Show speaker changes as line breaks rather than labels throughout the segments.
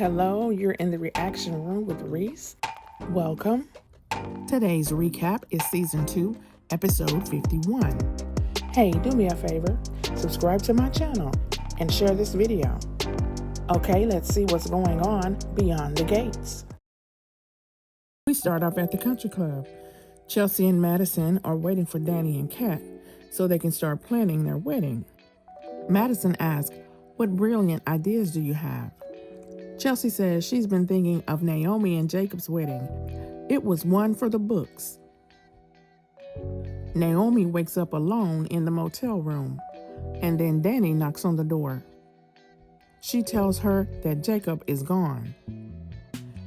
Hello. You're in the reaction room with Reese. Welcome.
Today's recap is Season 2, Episode 51.
Hey, do me a favor. Subscribe to my channel and share this video. Okay, let's see what's going on beyond the gates.
We start off at the country club. Chelsea and Madison are waiting for Danny and Kat so they can start planning their wedding. Madison asks, "What brilliant ideas do you have?" Chelsea says she's been thinking of Naomi and Jacob's wedding. It was one for the books. Naomi wakes up alone in the motel room, and then Danny knocks on the door. She tells her that Jacob is gone.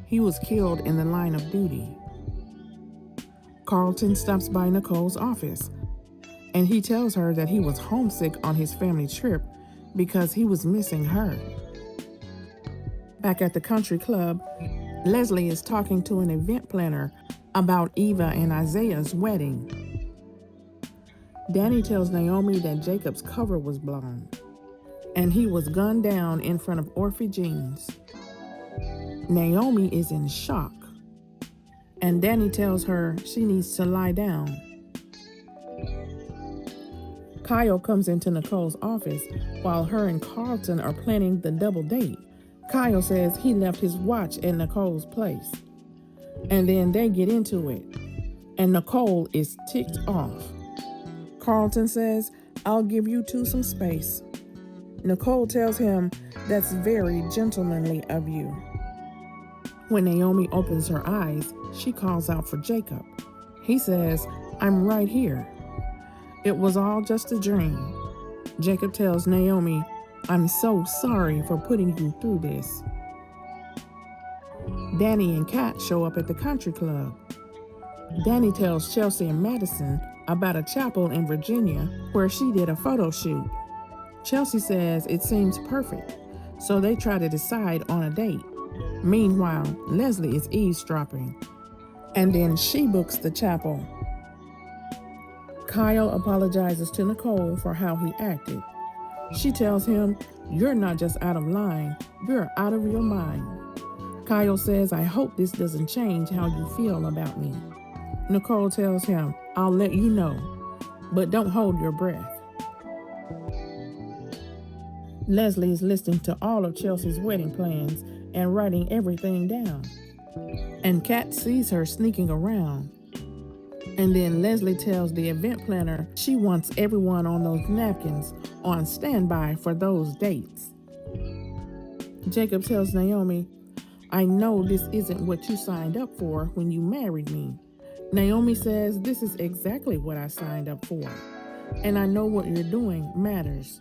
He was killed in the line of duty. Carlton stops by Nicole's office, and he tells her that he was homesick on his family trip because he was missing her. Back at the country club, Leslie is talking to an event planner about Eva and Isaiah's wedding. Danny tells Naomi that Jacob's cover was blown, and he was gunned down in front of Orphe Jeans. Naomi is in shock, and Danny tells her she needs to lie down. Kyle comes into Nicole's office while her and Carlton are planning the double date. Kyle says he left his watch at Nicole's place, and then they get into it, and Nicole is ticked off. Carlton says, "I'll give you two some space." Nicole tells him that's very gentlemanly of you. When Naomi opens her eyes, she calls out for Jacob. He says, "I'm right here. It was all just a dream." Jacob tells Naomi, "I'm so sorry for putting you through this." Danny and Kat show up at the country club. Danny tells Chelsea and Madison about a chapel in Virginia where she did a photo shoot. Chelsea says it seems perfect, so they try to decide on a date. Meanwhile, Leslie is eavesdropping, and then she books the chapel. Kyle apologizes to Nicole for how he acted. She tells him, "You're not just out of line, you're out of your mind." Kyle says, "I hope this doesn't change how you feel about me." Nicole tells him, "I'll let you know, but don't hold your breath." Leslie is listening to all of Chelsea's wedding plans and writing everything down. And Kat sees her sneaking around. And then Leslie tells the event planner she wants everyone on those napkins on standby for those dates. Jacob tells Naomi, "I know this isn't what you signed up for when you married me." Naomi says, "This is exactly what I signed up for, and I know what you're doing matters."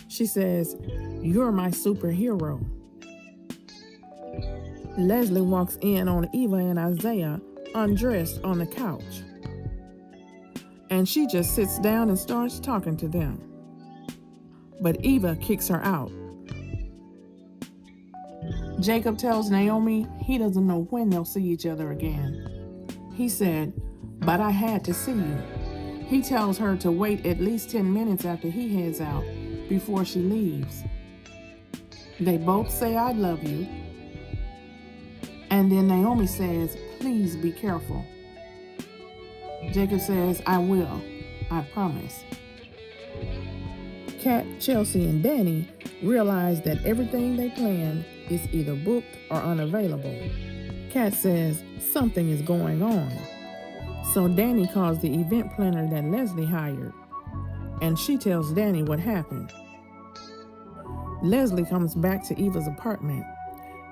She says, "You're my superhero." Leslie walks in on Eva and Isaiah undressed on the couch, and she just sits down and starts talking to them. But Eva kicks her out. Jacob tells Naomi he doesn't know when they'll see each other again. He said, "But I had to see you." He tells her to wait at least 10 minutes after he heads out before she leaves. They both say, "I love you." And then Naomi says, "Please be careful." Jacob says, "I will. I promise." Kat, Chelsea, and Danny realize that everything they planned is either booked or unavailable. Kat says something is going on. So Danny calls the event planner that Leslie hired, and she tells Danny what happened. Leslie comes back to Eva's apartment,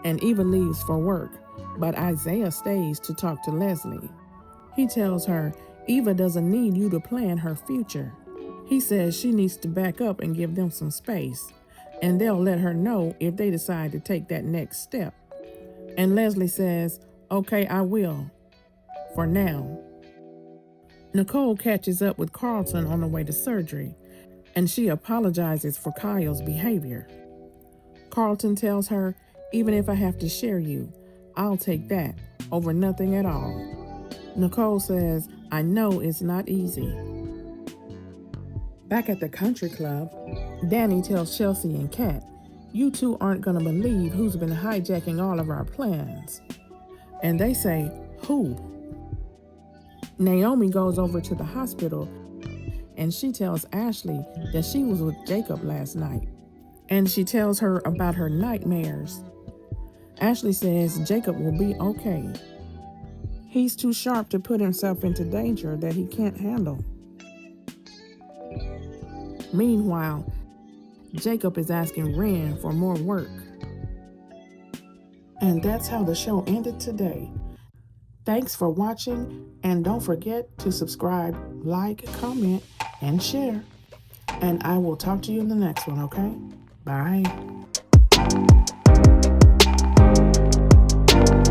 and Eva leaves for work, but Isaiah stays to talk to Leslie. He tells her Eva doesn't need you to plan her future. He says she needs to back up and give them some space, and they'll let her know if they decide to take that next step. And Leslie says, "Okay, I will. For now." Nicole catches up with Carlton on the way to surgery, and she apologizes for Kyle's behavior. Carlton tells her, "Even if I have to share you, I'll take that over nothing at all." Nicole says, "I know it's not easy." Back at the country club, Danny tells Chelsea and Kat You two aren't going to believe who's been hijacking all of our plans. And they say, who? Naomi goes over to the hospital and she tells Ashley that she was with Jacob last night. And she tells her about her nightmares. Ashley says Jacob will be okay. He's too sharp to put himself into danger that he can't handle. Meanwhile, Jacob is asking Ren for more work.
And that's how the show ended today. Thanks for watching, and don't forget to subscribe, like, comment, and share. And I will talk to you in the next one, okay? Bye.